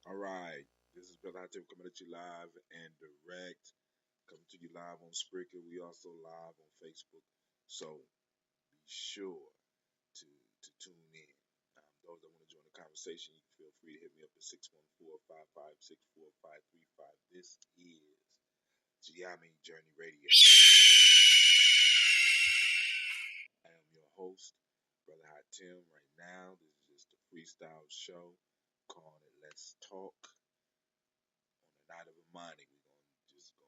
All right, this is Brother Hatim coming at you live and direct. Coming to you live on Spreaker. We also live on Facebook. So be sure to tune in. Those that want to join the conversation, you can feel free to hit me up at 614-556-4535. This is Gye-Nyame Journey Radio. I am your host, Brother Hatim. Right now, this is just a freestyle show. Calling it Let's Talk. On the night of Imani, we're gonna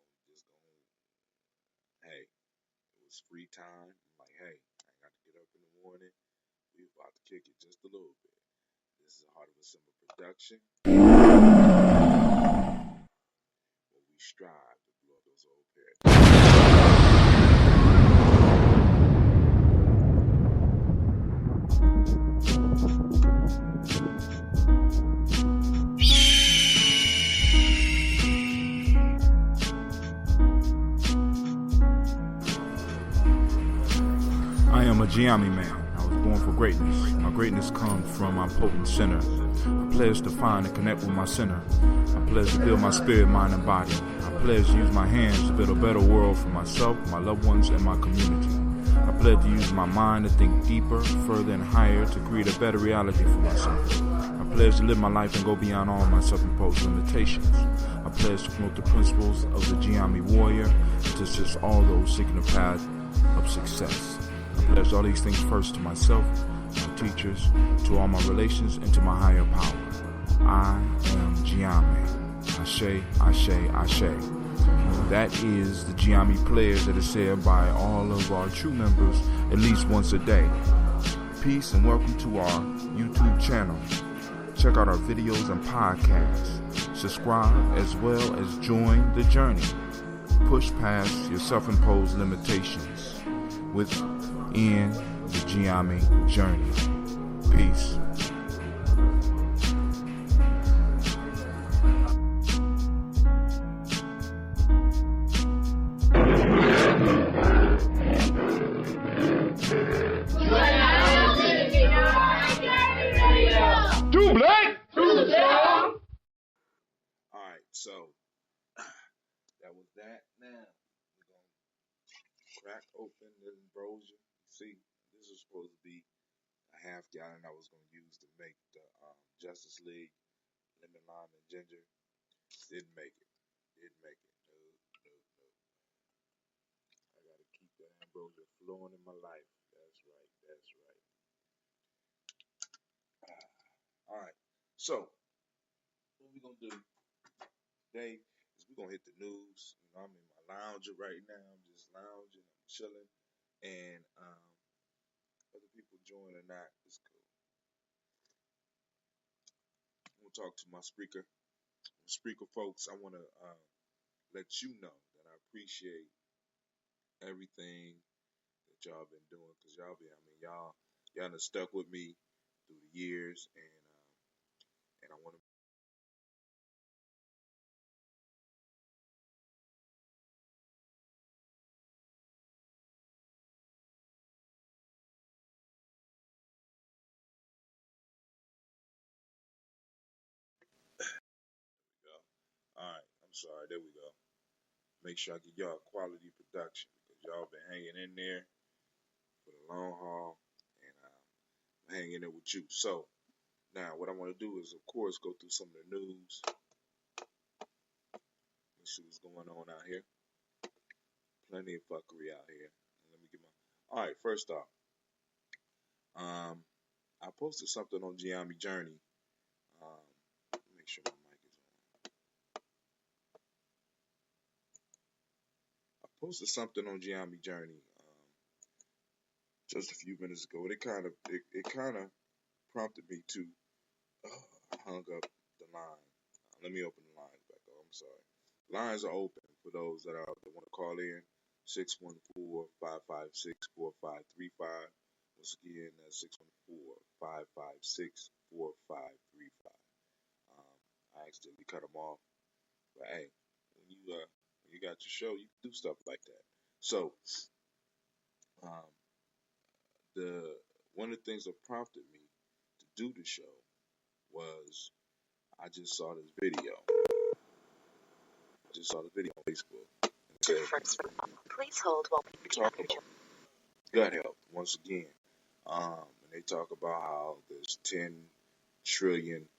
hey, it was free time. I'm like, hey, I ain't got to get up in the morning. We about to kick it just a little bit. This is a Heart of a Simple production where we strive to blow those old paradigms. I am a Gye-Nyame man. I was born for greatness. My greatness comes from my potent sinner. I pledge to find and connect with my sinner. I pledge to build my spirit, mind, and body. I pledge to use my hands to build a better world for myself, my loved ones, and my community. I pledge to use my mind to think deeper, further, and higher to create a better reality for myself. I pledge to live my life and go beyond all my self-imposed limitations. I pledge to promote the principles of the Gye-Nyame warrior and to assist all those seeking the path of success. I pledge all these things first to myself, my teachers, to all my relations, and to my higher power. I am Gye-Nyame. Ashe, Ashe, Ashe. That is the Gye-Nyame prayers that is said by all of our true members at least once a day. Peace and welcome to our YouTube channel. Check out our videos and podcasts. Subscribe as well as join the journey. Push past your self-imposed limitations within the Gye-Nyame journey. Peace. All right, so that was that. Now we're gonna crack open the ambrosia. See, this was supposed to be a half gallon I was gonna use to make the Justice League lemon, lime, and ginger. Didn't make it. Didn't make it. No, no, no. I gotta keep that ambrosia flowing in my life. That's right. That's right. All right. So what we gonna do today is we're gonna hit the news. You know, I'm in my lounger right now. I'm just lounging. I'm chilling, and other people join or not, it's cool. I'm gonna talk to my speaker folks. I wanna let you know that I appreciate everything that y'all been doing because y'all done stuck with me through the years, and I want to. Go. All right, I'm sorry. There we go. Make sure I get y'all quality production because y'all been hanging in there for the long haul, and I'm hanging in there with you. So now, what I want to do is, of course, go through some of the news. Let's see what's going on out here. Plenty of fuckery out here. Let me get my. All right, first off, I posted something on Gye-Nyame Journey. Make sure my mic is on. I posted something on Gye-Nyame Journey just a few minutes ago. It kind of prompted me to hung up the line. Let me open the lines back up. I'm sorry. Lines are open for those that want to call in. 614-556-4535. Once again, that's 614-556-4535. I accidentally cut them off, but hey, when you got your show, you can do stuff like that. So, um, the one of the things that prompted me to do the show was I just saw this video. On Facebook. Please hold while we talk about gut health once again. And they talk about how there's 10 trillion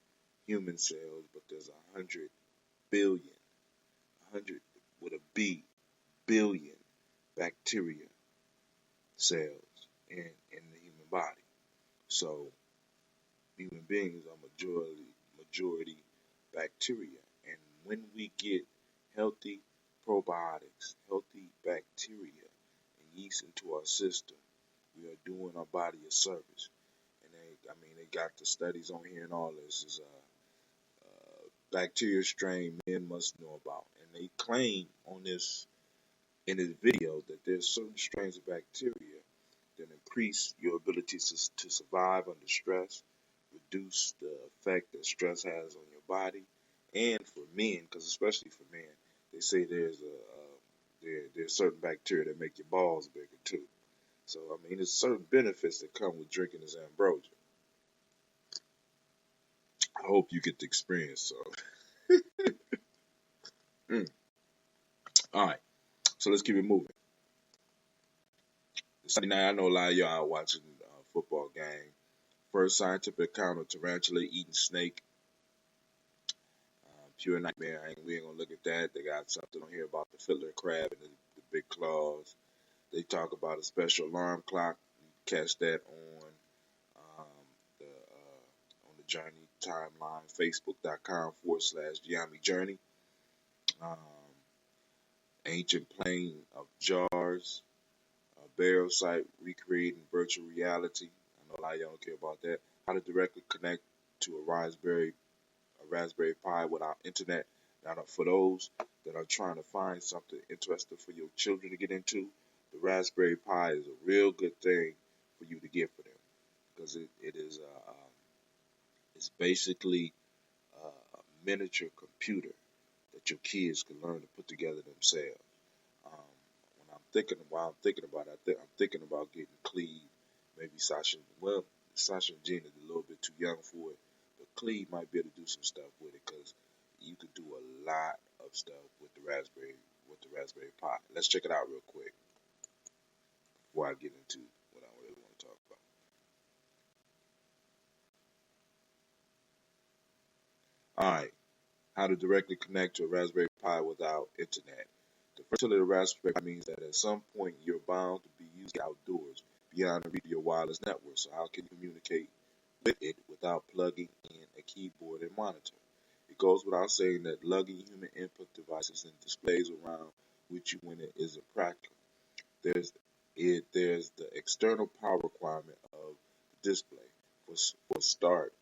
human cells, but there's 100 billion, 100 with a B, billion bacteria cells in the human body. So human beings are majority bacteria, and when we get healthy probiotics, healthy bacteria, and yeast into our system, we are doing our body a service. And they got the studies on here and all this is bacteria strain men must know about, and they claim on this in this video that there's certain strains of bacteria that increase your ability to survive under stress, reduce the effect that stress has on your body, and for men, because especially for men, they say there's certain bacteria that make your balls bigger too. So there's certain benefits that come with drinking this ambrosia. I hope you get the experience. So, all right. So let's keep it moving. Sunday night, I know a lot of y'all are watching a football game. First scientific account of tarantula eating snake. Pure nightmare. We ain't gonna look at that. They got something on here about the fiddler crab and the big claws. They talk about a special alarm clock. You catch that on the Journey timeline, facebook.com/Gye-Nyame Journey. Ancient plane of jars, burial site recreating virtual reality. I know a lot of y'all don't care about that. How to directly connect to a Raspberry Pi without internet. Now, for those that are trying to find something interesting for your children to get into, the Raspberry Pi is a real good thing for you to get for them, because it's basically a miniature computer that your kids can learn to put together themselves. While I'm thinking about it, I'm thinking about getting Cleve, maybe Sasha. Well, Sasha and Gina is a little bit too young for it, but Cleve might be able to do some stuff with it, because you could do a lot of stuff with the Raspberry Pi. Let's check it out real quick before I get into what I really want to talk about. All right, how to directly connect to a Raspberry Pi without internet. The versatility of the Raspberry Pi means that at some point you're bound to be using outdoors beyond the reach of your wireless network. So how can you communicate with it without plugging in a keyboard and monitor? It goes without saying that lugging human input devices and displays around with you when it isn't practical. There's the external power requirement of the display. For a start,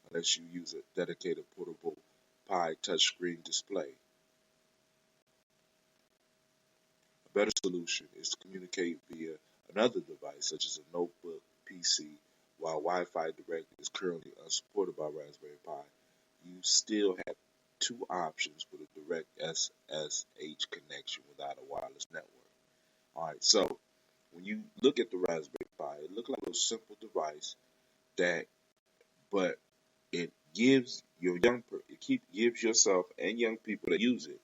unless you use a dedicated portable Pi touchscreen display. A better solution is to communicate via another device, such as a notebook, PC. While Wi-Fi Direct is currently unsupported by Raspberry Pi, you still have two options for the direct SSH connection without a wireless network. All right, so when you look at the Raspberry Pi, it looks like a simple device but it gives gives yourself and young people that use it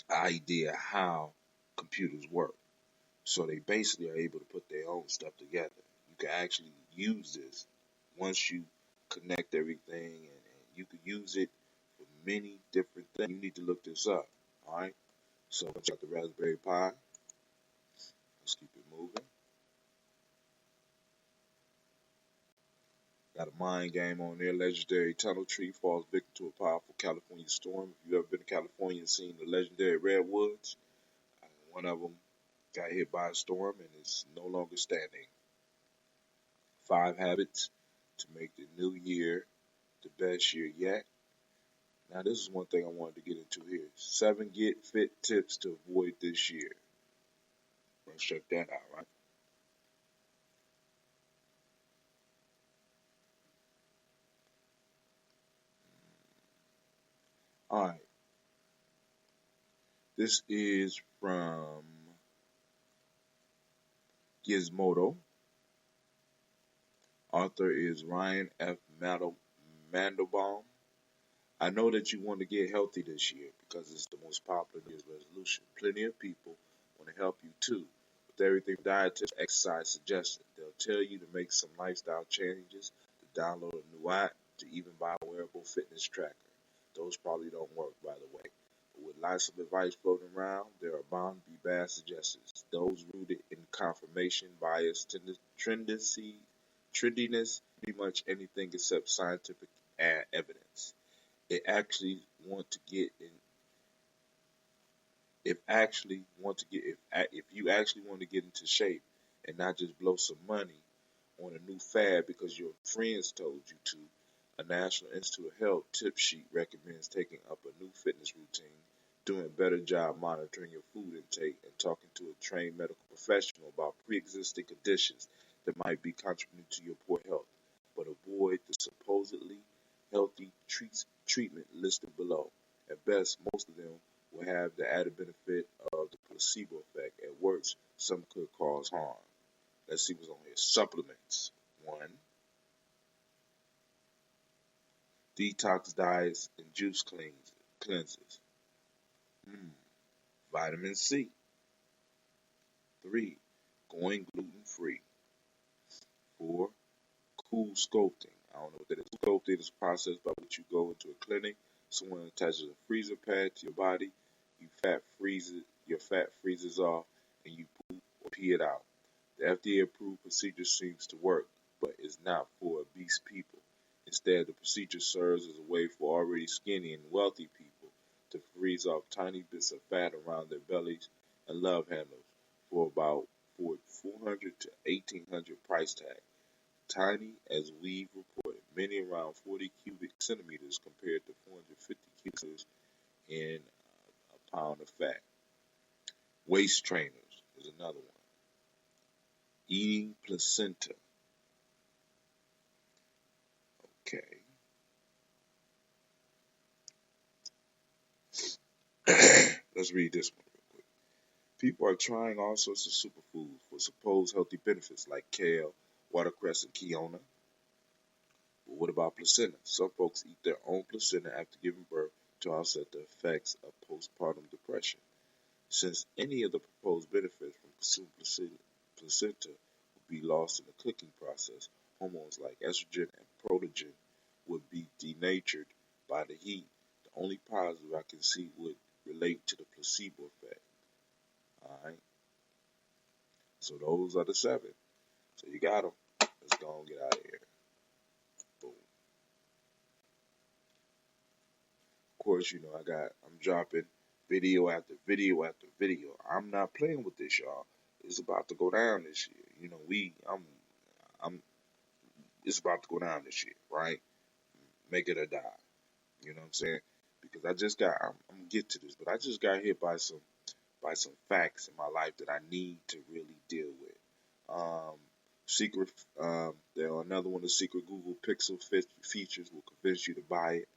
idea how computers work. So they basically are able to put their own stuff together. You can actually use this once you connect everything, and you can use it for many different things. You need to look this up. All right. So check the Raspberry Pi. Let's keep it moving. Got a mind game on there. Legendary tunnel tree falls victim to a powerful California storm. If you've ever been to California and seen the legendary redwoods, one of them got hit by a storm and is no longer standing. 5 habits to make the new year the best year yet. Now, this is one thing I wanted to get into here. 7 get fit tips to avoid this year. Let's check that out, right? All right. This is from Gizmodo. Author is Ryan F. Mandelbaum. I know that you want to get healthy this year because it's the most popular New Year's resolution. Plenty of people want to help you too with everything from diet tips, exercise suggestions. They'll tell you to make some lifestyle changes, to download a new app, to even buy a wearable fitness tracker. Those probably don't work, by the way. But with lots of advice floating around, there are bound to be bad suggestions. Those rooted in confirmation bias, trendiness, pretty much anything except scientific evidence. They actually want to get in. If you actually want to get into shape and not just blow some money on a new fad because your friends told you to, a National Institute of Health tip sheet recommends taking up a new fitness routine, doing a better job monitoring your food intake, and talking to a trained medical professional about pre-existing conditions that might be contributing to your poor health. But avoid the supposedly healthy treatment listed below. At best, most of them will have the added benefit of the placebo effect. At worst, some could cause harm. Let's see what's on here. Supplements. 1. Detox diets and juice cleanses. Vitamin C. 3. Going gluten-free. 4. Cool sculpting. I don't know what that is. Sculpting is a process by which you go into a clinic, someone attaches a freezer pad to your body, your fat freezes off, and you poop or pee it out. The FDA-approved procedure seems to work, but is not for obese people. Instead, the procedure serves as a way for already skinny and wealthy people to freeze off tiny bits of fat around their bellies and love handles for about $400 to $1,800 price tag. Tiny, as we've reported, many around 40 cubic centimeters compared to 450 cubic centimeters in a pound of fat. Waist trainers is another one. Eating placenta. Okay. Let's read this one real quick. People are trying all sorts of superfoods for supposed healthy benefits like kale, watercress, and quinoa. But what about placenta? Some folks eat their own placenta after giving birth to offset the effects of postpartum depression. Since any of the proposed benefits from consuming placenta would be lost in the cooking process, hormones like estrogen and progesterone would be denatured by the heat. The only positive I can see would relate to the placebo effect. Alright? So those are the 7. So you got them. Let's go and get out of here. Boom. Of course, I'm dropping video after video after video. I'm not playing with this, y'all. It's about to go down this year. It's about to go down this year, right? Make it or die. You know what I'm saying? Because I'm gonna get to this, but I just got hit by some facts in my life that I need to really deal with. There are another one of the secret Google Pixel features will convince you to buy it.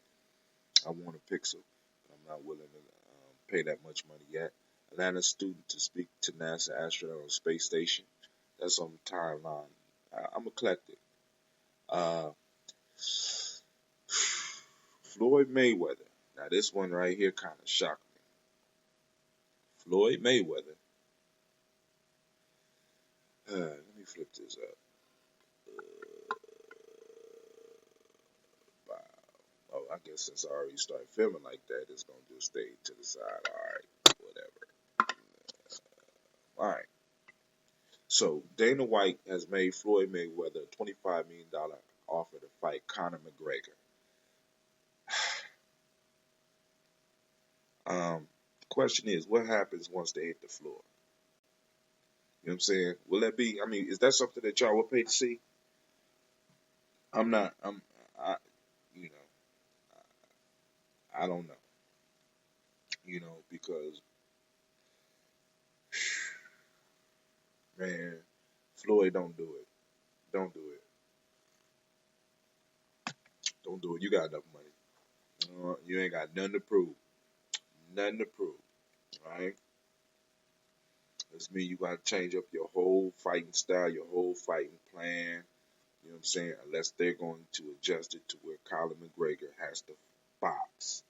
I want a Pixel, but I'm not willing to pay that much money yet. Atlanta student to speak to NASA astronaut on space station. That's on the timeline. I'm eclectic. Floyd Mayweather. Now this one right here kind of shocked me. Floyd Mayweather. Let me flip this up. Wow. Oh, I guess since I already started filming like that, it's going to just stay to the side. Alright, whatever. Alright. So, Dana White has made Floyd Mayweather a $25 million offer to fight Conor McGregor. The question is, what happens once they hit the floor? You know what I'm saying? Will that be, is that something that y'all would pay to see? I don't know. Because, man, Floyd, don't do it. Don't do it. Don't do it. You got enough money. You ain't got nothing to prove. Nothing to prove. Right? This means you got to change up your whole fighting style, your whole fighting plan. You know what I'm saying? Unless they're going to adjust it to where Conor McGregor has to box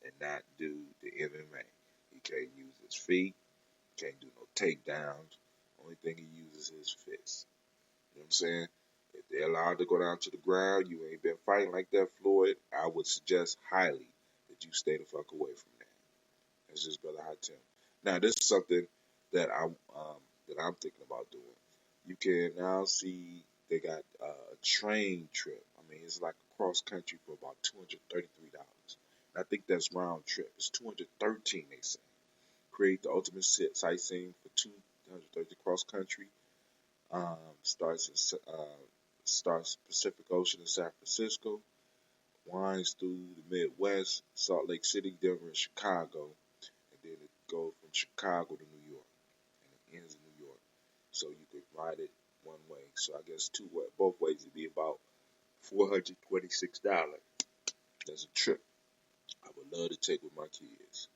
and not do the MMA. He can't use his feet, can't do no takedowns. Only thing he uses is his fists. You know what I'm saying? If they're allowed to go down to the ground, you ain't been fighting like that, Floyd, I would suggest highly that you stay the fuck away from that. That's just Brother Hatem. Now, this is something that I'm thinking about doing. You can now see they got a train trip. I mean, it's like cross country for about $233. I think that's round trip. It's 213. They say create the ultimate sightseeing for 230 cross country. Starts Pacific Ocean in San Francisco, winds through the Midwest, Salt Lake City, Denver, and Chicago, and then it goes from Chicago to New York, and it ends in New York. So you could ride it one way. So I guess both ways it'd be about $426. That's a trip I would love to take with my kids,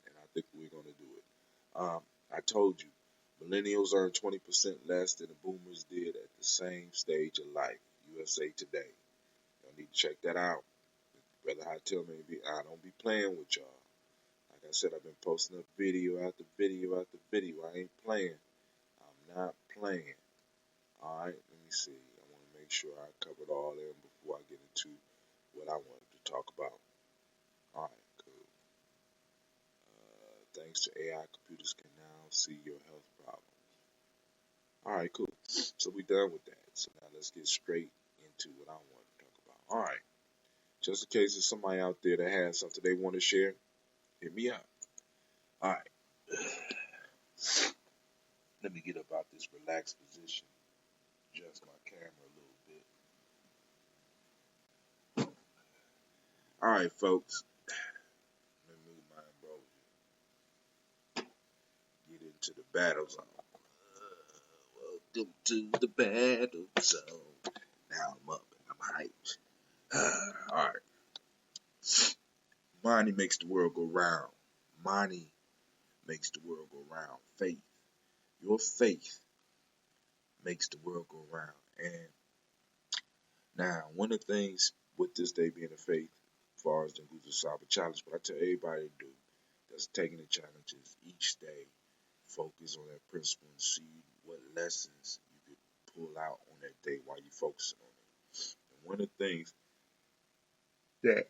and I think we're gonna do it. I told you, millennials earn 20% less than the boomers did at the same stage of life. USA Today. Y'all need to check that out. Brother Hatem, I don't be playing with y'all. Like I said, I've been posting up video after video after video. I ain't playing. I'm not playing. Alright, let me see. I want to make sure I covered all of them before I get into what I wanted to talk about. Alright, cool. Thanks to AI, computers can now see your health problems. Alright, cool. So we done with that. So now let's get straight into what I want to talk about. Alright, just in case there's somebody out there that has something they want to share, hit me up. Alright. Let me get up out this relaxed position. Adjust my camera a little bit. Alright, folks. Let me move my ambrosia. Get into the battle zone. Welcome to the battle zone. Now I'm up and I'm hyped. Alright. Money makes the world go round. Money makes the world go round. Faith. Your faith makes the world go round. And now, one of the things with this day being a faith, as far as the Guza Saba challenge, but I tell everybody to do that's taking the challenges each day, focus on that principle and see what lessons you could pull out on that day while you're focusing on it. And one of the things that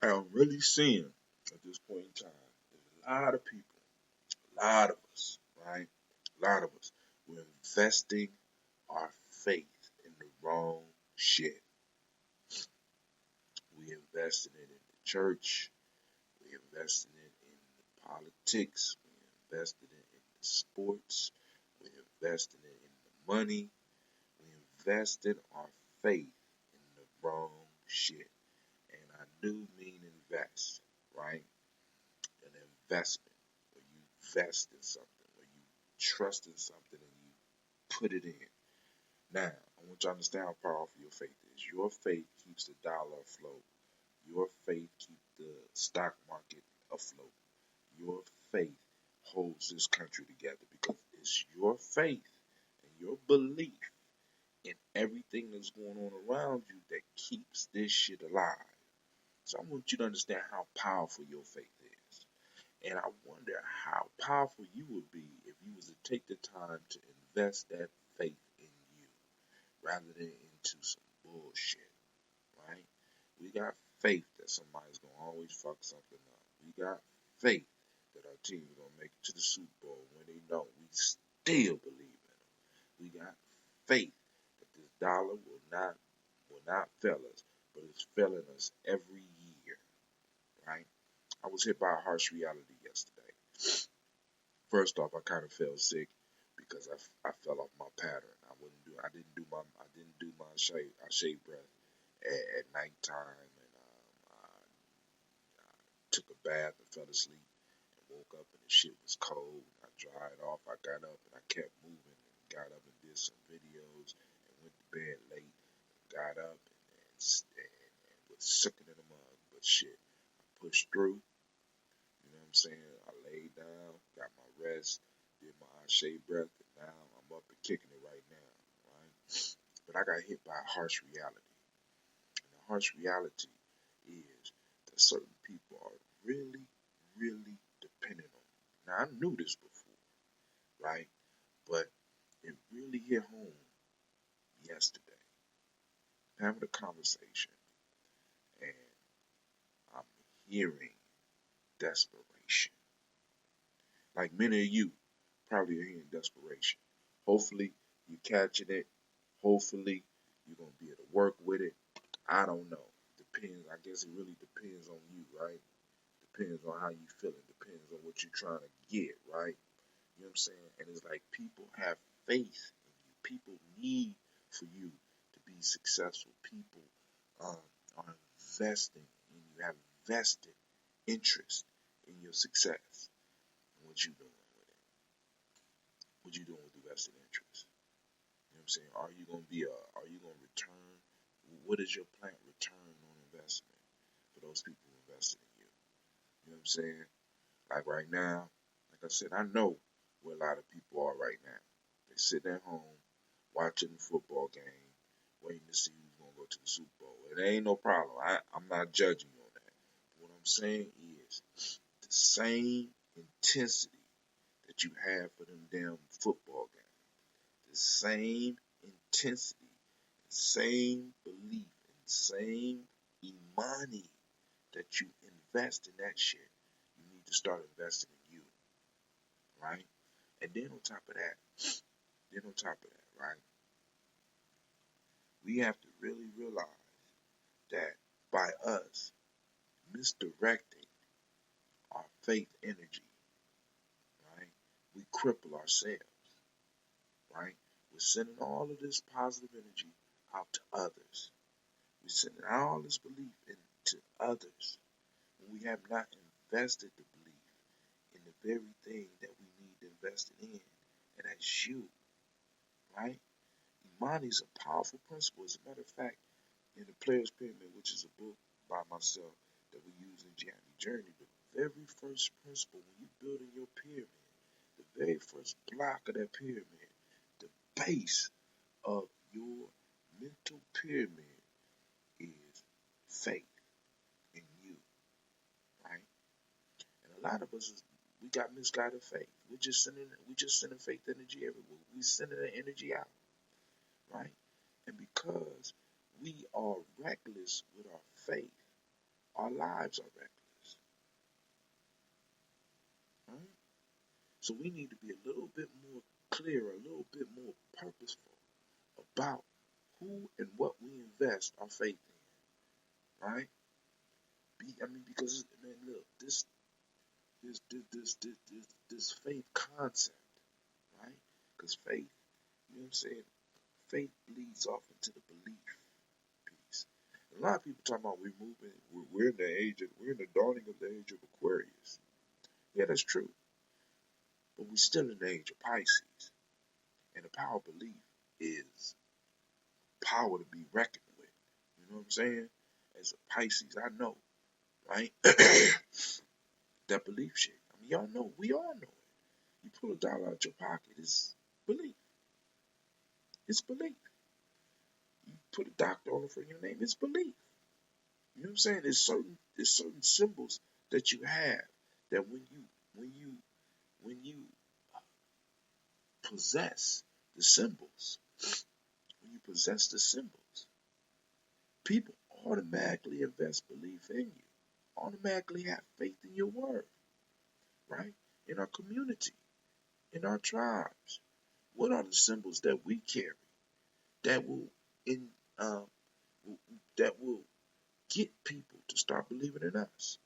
I am really seeing at this point in time is a lot of people, a lot of us, right? A lot of us, we're investing our faith in the wrong shit. We invested it in the church. We invested it in politics. We invested it in the sports. We invested it in the money. We invested our faith in the wrong shit. And I do mean invest, right? An investment where you invest in something, where you trust in something and you put it in. Now, I want you to understand how powerful your faith is. Your faith keeps the dollar afloat. Your faith keeps the stock market afloat. Your faith holds this country together because it's your faith and your belief in everything that's going on around you that keeps this shit alive. So I want you to understand how powerful your faith is. And I wonder how powerful you would be if you was to take the time to invest that faith in you rather than into some bullshit, right? We got faith that somebody's going to always fuck something up. We got faith that our team is going to make it to the Super Bowl. When they don't, we still believe in them. We got faith that this dollar will not fail us, but it's failing us every year, right? I was hit by a harsh reality yesterday. First off, I kind of felt sick because I fell off my pattern. I didn't do my shave breath at nighttime, and I took a bath and fell asleep and woke up and the shit was cold. I dried off. I got up and I kept moving and got up and did some videos and went to bed late and got up and was sicking in the mug. But shit, I pushed through. You know what I'm saying? I laid down, got my rest, did my shave breath, and now I'm up and kicking it right now, right? But I got hit by a harsh reality. And the harsh reality is that certain people are really, really dependent on me. Now, I knew this before, right? But it really hit home yesterday. Having a conversation, and I'm hearing desperation. Like many of you probably are hearing desperation. Hopefully, you're catching it. Hopefully, you're going to be able to work with it. I don't know. Depends. I guess it really depends on you, right? Depends on how you feel. It depends on what you're trying to get, right? You know what I'm saying? And it's like people have faith in you. People need for you to be successful. People are investing in you, have vested interest in your success. And what you doing with it? What you doing with the vested interest? You know what I'm saying? Are you gonna return? What is your plant return on investment for those people who invested in you? You know what I'm saying? Like right now, like I said, I know where a lot of people are right now. They sitting at home watching the football game, waiting to see who's gonna go to the Super Bowl. It ain't no problem. I'm not judging you on that. What I'm saying is the same intensity that you have for them damn football games, the same intensity, the same belief, and the same Imani that you invest in that shit, you need to start investing in you, right? And then on top of that, right, we have to really realize that by us misdirecting our faith energy, right, we cripple ourselves, right? We're sending all of this positive energy out to others. We're sending all this belief into others when we have not invested the belief in the very thing that we need to invest it in, and that's you, right? Imani is a powerful principle. As a matter of fact, in the Player's Pyramid, which is a book by myself that we use in Gye-Nyame Journey, the very first principle when you building your pyramid, the very first block of that pyramid, the base of your mental pyramid is faith in you, right? And a lot of us we got misguided faith. We just sending faith energy everywhere. We sending the energy out, right? And because we are reckless with our faith, our lives are reckless, right? So we need to be a little bit more clear, a little bit more purposeful about who and what we invest our faith in, right? Because man, look, this faith concept, right? Because faith, you know what I'm saying? Faith leads off into the belief piece. And a lot of people talking about we're in the dawning of the age of Aquarius. Yeah, that's true. But we're still in the age of Pisces. And the power of belief is power to be reckoned with. You know what I'm saying? As a Pisces, I know, right? That belief shit. I mean, y'all know, we all know it. You pull a dollar out your pocket, it's belief. It's belief. You put a doctor on it for your name, it's belief. You know what I'm saying? There's certain symbols that you have that when you possess the symbols, when you possess the symbols, people automatically invest belief in you, automatically have faith in your word, right? In our community, in our tribes. What are the symbols that we carry that will in that will get people to start believing in us?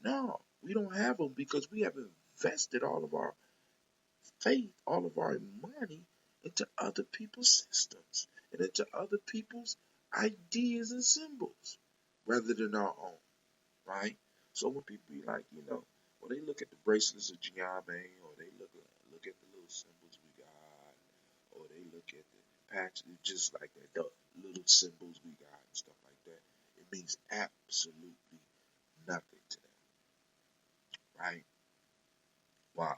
No, we don't have them because we have invested all of our faith, all of our money into other people's systems and into other people's ideas and symbols rather than our own, right? So when people be like, when they look at the bracelets of Gye-Nyame, or they look at the little symbols we got, or they look at the patches, just like that, the little symbols we got and stuff like that, it means absolutely nothing to them, right? Why?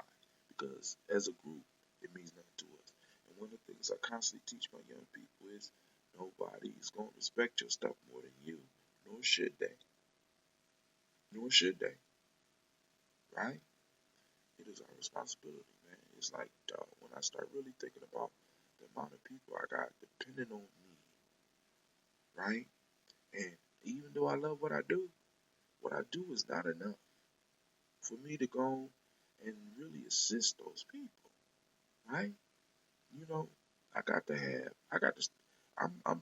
Because as a group, it means nothing to us. And one of the things I constantly teach my young people is Nobody's going to respect your stuff more than you. Nor should they. Nor should they. Right? It is our responsibility, man. It's like when I start really thinking about the amount of people I got depending on me, right? And even though I love what I do is not enough for me to go and really assist those people, right? You know, I'm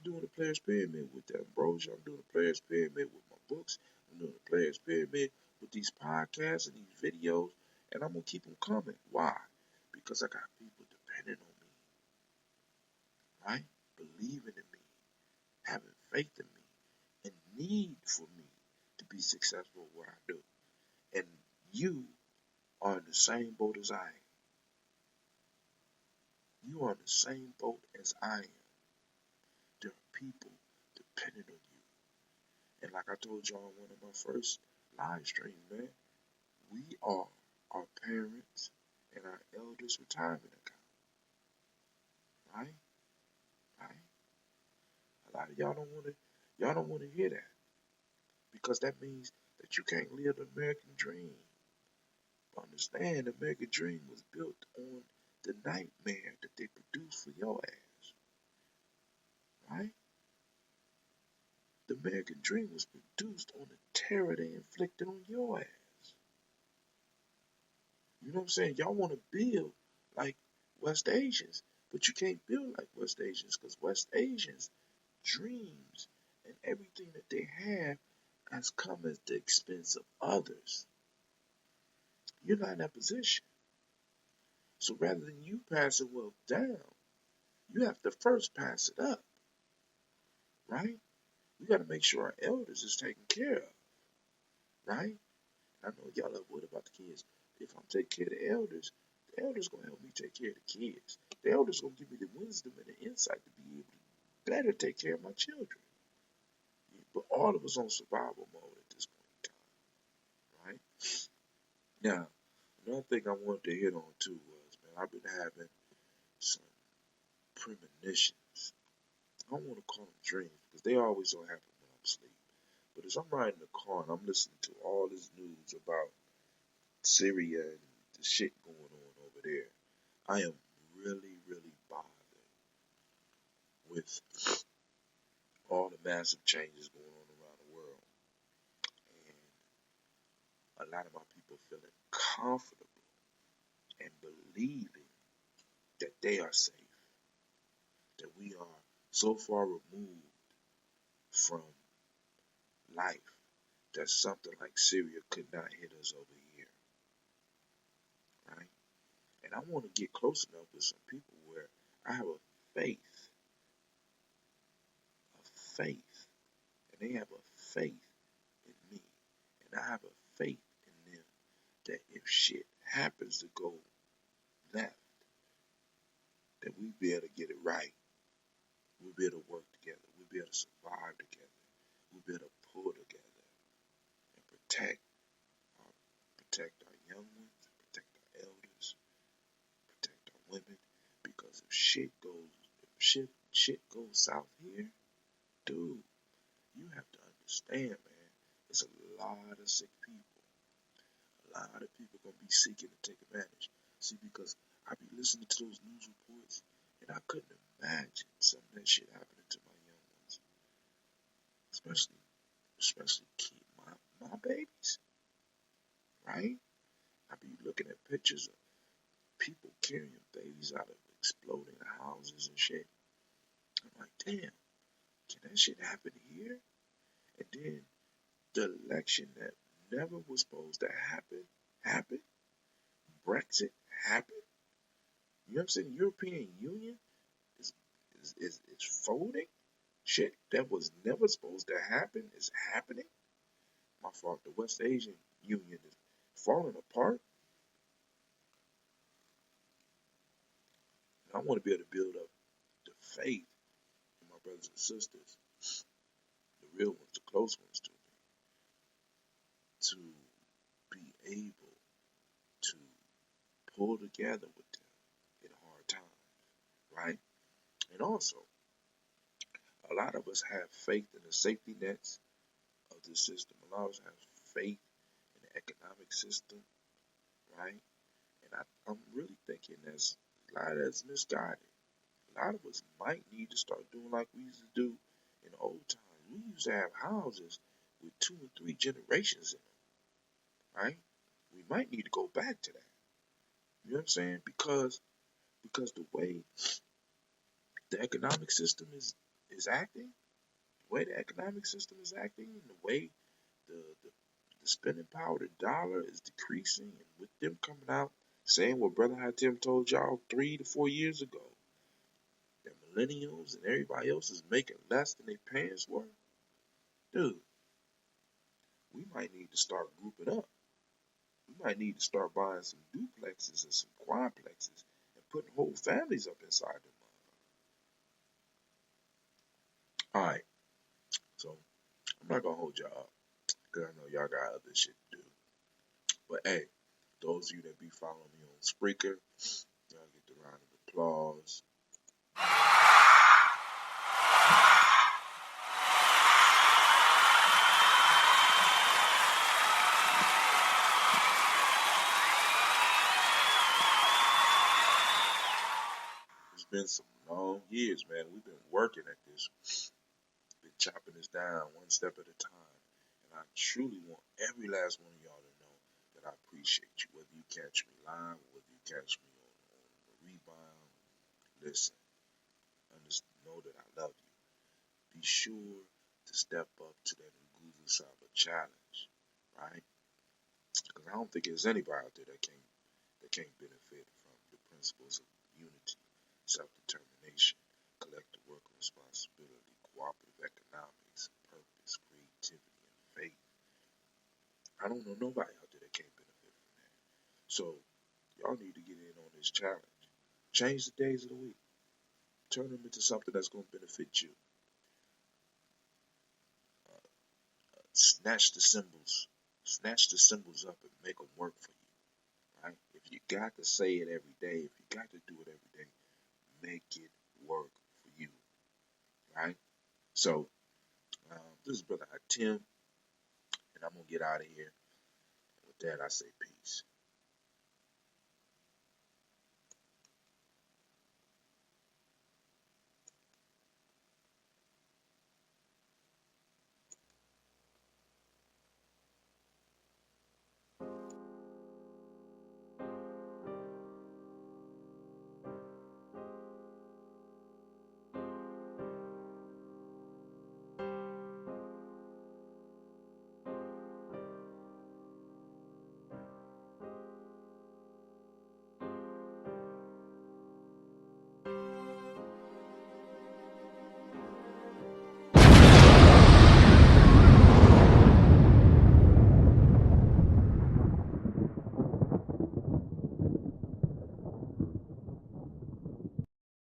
doing a player's pyramid with the ambrosia. I'm doing a player's pyramid with my books. I'm doing a player's pyramid with these podcasts and these videos, and I'm gonna keep them coming. Why? Because I got people depending on me, right? Believing in me, having faith in me, and need for me to be successful at what I do. And you are in the same boat as I am. You are in the same boat as I am. There are people depending on you. And like I told y'all in one of my first live streams, man, we are our parents and our elders' retirement account. Right? Right? A lot of y'all don't want to hear that. Because that means that you can't live the American dream. But understand the American dream was built on the nightmare that they produced for your ass. Right? The American dream was produced on the terror they inflicted on your ass. You know what I'm saying? Y'all want to build like West Asians, but you can't build like West Asians because West Asians' dreams and everything that they have has come at the expense of others. You're not in that position. So rather than you passing wealth down, you have to first pass it up, right? We got to make sure our elders is taken care of, right? I know y'all are worried about the kids. If I'm taking care of the elders going to help me take care of the kids. The elders going to give me the wisdom and the insight to be able to better take care of my children. But all of us on survival mode at this point in time, right? Now, another thing I wanted to hit on too was, man, I've been having some premonitions. I don't want to call them dreams because they always don't happen when I'm asleep. But as I'm riding the car and I'm listening to all this news about Syria and the shit going on over there, I am really, really bothered with all the massive changes going on around the world. And a lot of my people feeling comfortable and believing that they are safe, that we are so far removed from life that something like Syria could not hit us over here, right? And I want to get close enough with some people where I have a faith, and they have a faith in me, and I have a faith in them that if shit happens to go left, that we be able to get it right. We'll be able to work together. We'll be able to survive together. We'll be able to pull together and protect our young ones, protect our elders, protect our women. Because if shit goes south here, dude, you have to understand, man. It's a lot of sick people. A lot of people gonna be seeking to take advantage. See, because I be listening to those news reports, and I couldn't imagine some of that shit happening to my young ones, especially my babies, right? I be looking at pictures of people carrying babies out of exploding houses and shit. I'm like, damn, can that shit happen here? And then the election that never was supposed to happen. Brexit happened. You know what I'm saying? European Union is folding. Shit that was never supposed to happen is happening. My fault. The West Asian Union is falling apart. And I want to be able to build up the faith in my brothers and sisters, the real ones, the close ones to me, to be able to pull together with them in hard times, right? And also, a lot of us have faith in the safety nets of the system. A lot of us have faith in the economic system, right? And I'm really thinking that's a lot of that's misguided. A lot of us might need to start doing like we used to do in the old times. We used to have houses with 2 and 3 generations in them, right? We might need to go back to that. You know what I'm saying? Because the way the economic system is acting, the way the economic system is acting, and the way the, the, the spending power of the dollar is decreasing, and with them coming out saying what Brother Hatim told y'all 3 to 4 years ago, that millennials and everybody else is making less than their parents were, dude, we might need to start grouping up. We might need to start buying some duplexes and some quadplexes and putting whole families up inside them. All right, so I'm not gonna hold y'all up because I know y'all got other shit to do. But hey, those of you that be following me on Spreaker, y'all get the round of applause. It's been some long years, man. We've been working at this, been chopping this down one step at a time. And I truly want every last one of y'all to know that I appreciate you. Whether you catch me live, whether you catch me on the rebound, listen, know that I love you. Be sure to step up to that Nguvu Saba challenge, right? Because I don't think there's anybody out there that can't benefit from the principles of unity, self-determination, collective work responsibility, cooperative economics, purpose, creativity, and faith. I don't know nobody out there that can't benefit from that. So y'all need to get in on this challenge. Change the days of the week. Turn them into something that's going to benefit you. Snatch the symbols up and make them work for you, right? If you got to say it every day, if you got to do it every day, make it work for you, right? So, this is Brother Hatim, and I'm going to get out of here. With that, I say peace.